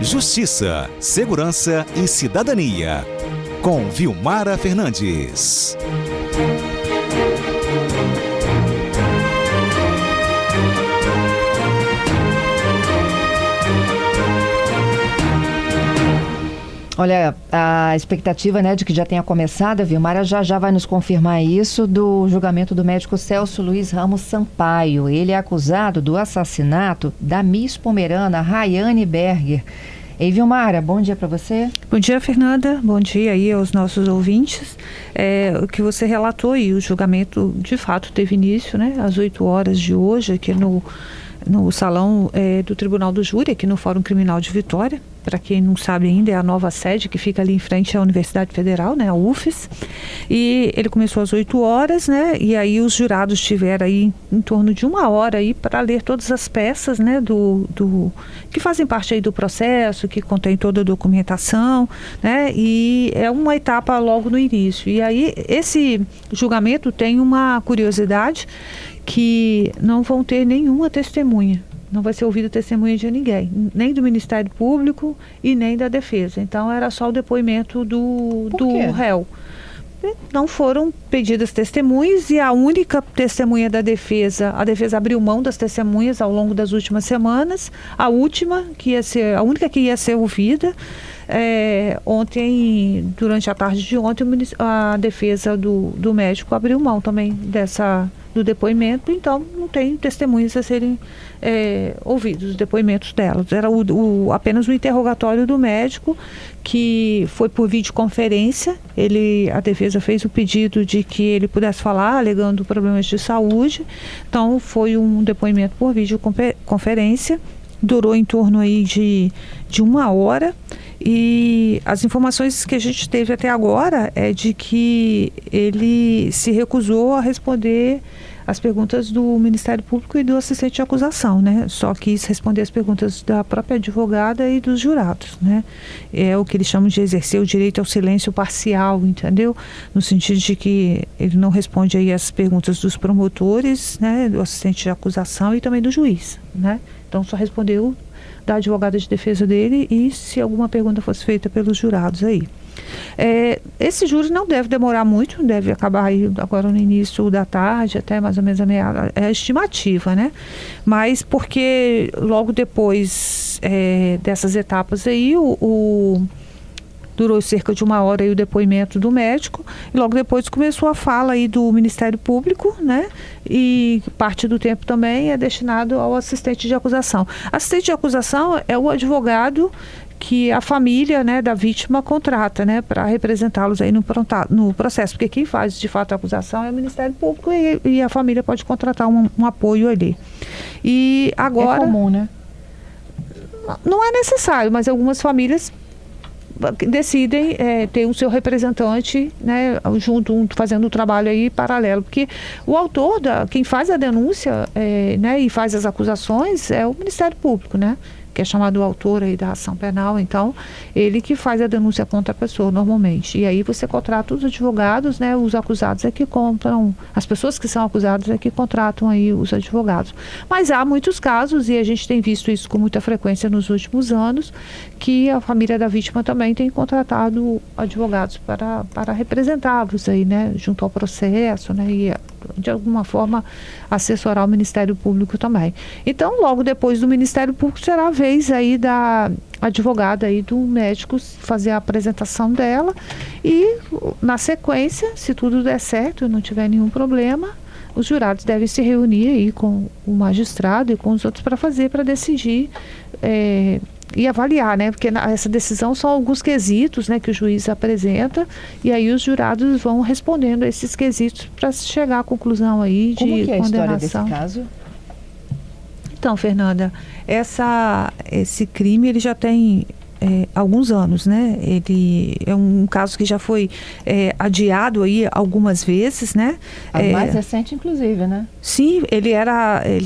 Justiça, Segurança e Cidadania, com Vilmara Fernandes. Olha, a expectativa, né, de que já tenha começado, a Vilmara já vai nos confirmar isso, do julgamento do médico Celso Luiz Ramos Sampaio. Ele é acusado do assassinato da Miss Pomerana Rayane Berger. Ei, Vilmara, bom dia para você. Bom dia, Fernanda. Bom dia aí aos nossos ouvintes. O que você relatou aí, o julgamento de fato teve início, né, às 8 horas de hoje, aqui no salão do Tribunal do Júri, aqui no Fórum Criminal de Vitória. Para quem não sabe ainda, é a nova sede que fica ali em frente à Universidade Federal, né, a UFES. E ele começou às 8 horas, né, e aí os jurados tiveram aí em torno de 1 hora aí para ler todas as peças, né, que fazem parte aí do processo, que contém toda a documentação, né, e é uma etapa logo no início. E aí esse julgamento tem uma curiosidade, que não vão ter nenhuma testemunha. Não vai ser ouvida testemunha de ninguém, nem do Ministério Público e nem da defesa. Então era só o depoimento do réu. Não foram pedidas testemunhas e a única testemunha da defesa, a defesa abriu mão das testemunhas ao longo das últimas semanas. A única que ia ser ouvida, ontem, durante a tarde de ontem, a defesa do médico abriu mão também do depoimento, então não tem testemunhas a serem ouvidos, os depoimentos delas. Era apenas o interrogatório do médico, que foi por videoconferência. A defesa fez o pedido de que ele pudesse falar, alegando problemas de saúde. Então foi um depoimento por videoconferência, durou em torno aí de 1 hora. E as informações que a gente teve até agora é de que ele se recusou a responder as perguntas do Ministério Público e do assistente de acusação, né? Só quis responder as perguntas da própria advogada e dos jurados, né? É o que eles chamam de exercer o direito ao silêncio parcial, entendeu? No sentido de que ele não responde aí as perguntas dos promotores, né? Do assistente de acusação e também do juiz, né? Então só respondeu da advogada de defesa dele e se alguma pergunta fosse feita pelos jurados aí. Esse júri não deve demorar muito, deve acabar aí agora no início da tarde, até mais ou menos a meia, é a estimativa, né? Mas porque logo depois dessas etapas aí, durou cerca de 1 hora aí o depoimento do médico, e logo depois começou a fala aí do Ministério Público, né? E parte do tempo também é destinado ao assistente de acusação. Assistente de acusação é o advogado que a família, né, da vítima contrata, né, para representá-los aí no processo, porque quem faz de fato a acusação é o Ministério Público e a família pode contratar um apoio ali. E agora... É comum, né? Não é necessário, mas algumas famílias decidem ter o seu representante, né, junto, fazendo o trabalho aí paralelo, porque o autor, quem faz a denúncia, né, e faz as acusações é o Ministério Público, né, que é chamado o autor aí da ação penal. Então ele que faz a denúncia contra a pessoa normalmente, e aí você contrata os advogados, né, os acusados é que compram, as pessoas que são acusadas é que contratam aí os advogados. Mas há muitos casos, e a gente tem visto isso com muita frequência nos últimos anos, que a família da vítima também tem contratado advogados para representá-los aí, né, junto ao processo, né, e de alguma forma assessorar o Ministério Público também. Então, logo depois do Ministério Público será a vez aí da advogada aí do médico fazer a apresentação dela, e na sequência, se tudo der certo e não tiver nenhum problema, os jurados devem se reunir aí com o magistrado e com os outros para decidir e avaliar, né? Porque essa decisão são alguns quesitos, né, que o juiz apresenta, e aí os jurados vão respondendo a esses quesitos para chegar à conclusão aí de condenação. Como que é a história desse caso? Então, Fernanda, esse crime ele já tem alguns anos, né? Ele é um caso que já foi adiado aí algumas vezes, né? A mais recente, inclusive, né? Sim, ele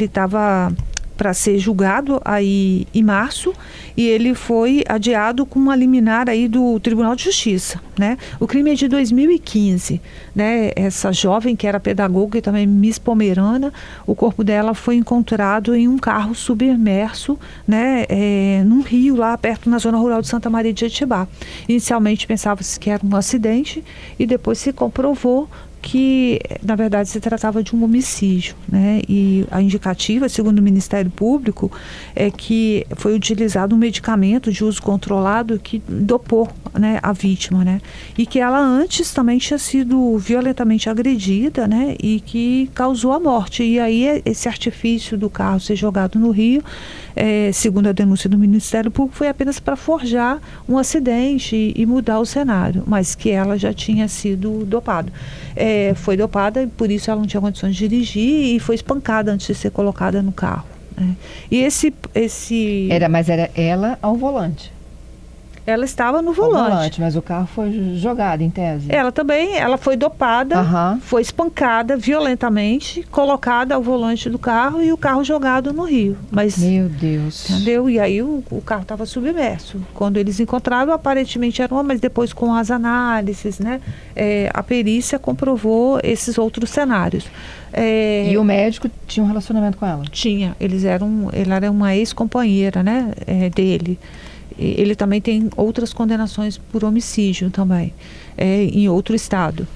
estava para ser julgado aí em março, e ele foi adiado com uma liminar aí do Tribunal de Justiça, né? O crime é de 2015, né? Essa jovem que era pedagoga e também Miss Pomerana, o corpo dela foi encontrado em um carro submerso, né? Num rio lá perto na zona rural de Santa Maria de Jetibá. Inicialmente pensava-se que era um acidente e depois se comprovou que, na verdade, se tratava de um homicídio, né? E a indicativa, segundo o Ministério Público, é que foi utilizado um medicamento de uso controlado que dopou, né, a vítima, né? E que ela antes também tinha sido violentamente agredida, né? E que causou a morte. E aí esse artifício do carro ser jogado no rio, segundo a denúncia do Ministério Público, foi apenas para forjar um acidente e mudar o cenário, mas que ela já tinha sido dopada. Foi dopada e por isso ela não tinha condições de dirigir e foi espancada antes de ser colocada no carro, né? E Mas era ela ao volante. Ela estava no Ao volante. mas o carro foi jogado em tese. Ela foi dopada, foi espancada violentamente, colocada ao volante do carro e o carro jogado no rio. Mas, meu Deus. Entendeu? E aí o carro estava submerso. Quando eles encontraram, aparentemente era uma, mas depois com as análises, né? A perícia comprovou esses outros cenários. E o médico tinha um relacionamento com ela? Tinha. Ela era uma ex-companheira, né? Dele. Ele também tem outras condenações por homicídio também, em outro estado.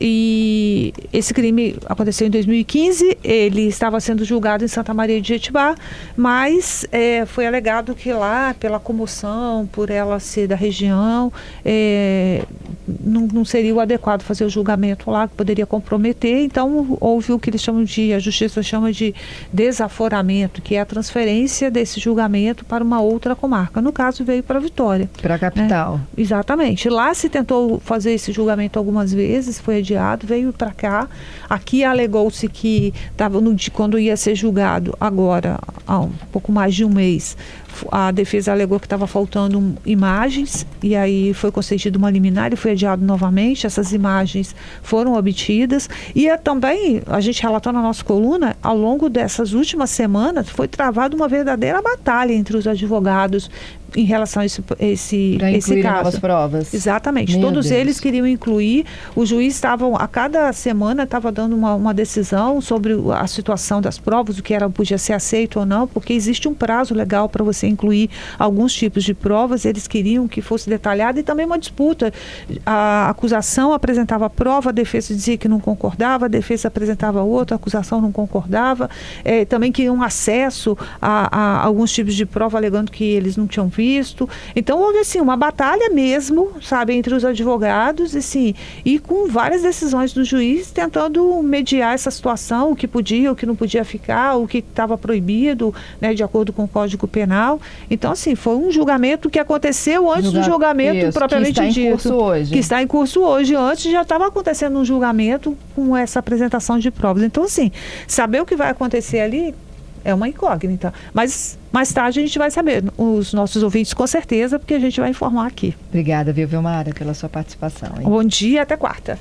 E esse crime aconteceu em 2015, ele estava sendo julgado em Santa Maria de Jetibá, mas foi alegado que lá, pela comoção, por ela ser da região, não seria o adequado fazer o julgamento lá, que poderia comprometer. Então houve o que eles chamam a justiça chama de desaforamento, que é a transferência desse julgamento para uma outra comarca. No caso, veio para Vitória. Para a capital. Né? Exatamente. Lá se tentou fazer esse julgamento algumas vezes, foi adiado, veio para cá. Aqui alegou-se que quando ia ser julgado agora, há um pouco mais de um mês, a defesa alegou que estava faltando imagens e aí foi concedida uma liminar e foi adiado novamente. Essas imagens foram obtidas e também, a gente relatou na nossa coluna, ao longo dessas últimas semanas foi travada uma verdadeira batalha entre os advogados em relação a esse caso. Novas provas. Exatamente. Todos eles queriam incluir. O juiz a cada semana estava dando uma decisão sobre a situação das provas, o que podia ser aceito ou não, porque existe um prazo legal para você incluir alguns tipos de provas. Eles queriam que fosse detalhado e também uma disputa. A acusação apresentava prova, a defesa dizia que não concordava, a defesa apresentava outra, a acusação não concordava. Também queriam acesso a alguns tipos de prova, alegando que eles não tinham visto. Então houve assim uma batalha mesmo, sabe, entre os advogados e com várias decisões do juiz tentando mediar essa situação, o que podia, o que não podia ficar, o que estava proibido, né, de acordo com o Código Penal. Então assim, foi um julgamento que aconteceu antes do julgamento propriamente dito, que está em curso hoje. Antes já estava acontecendo um julgamento com essa apresentação de provas. Então assim, saber o que vai acontecer ali é uma incógnita, mas mais tarde a gente vai saber, os nossos ouvintes com certeza, porque a gente vai informar aqui. Obrigada, Vilmara, pela sua participação. Hein? Bom dia, até quarta.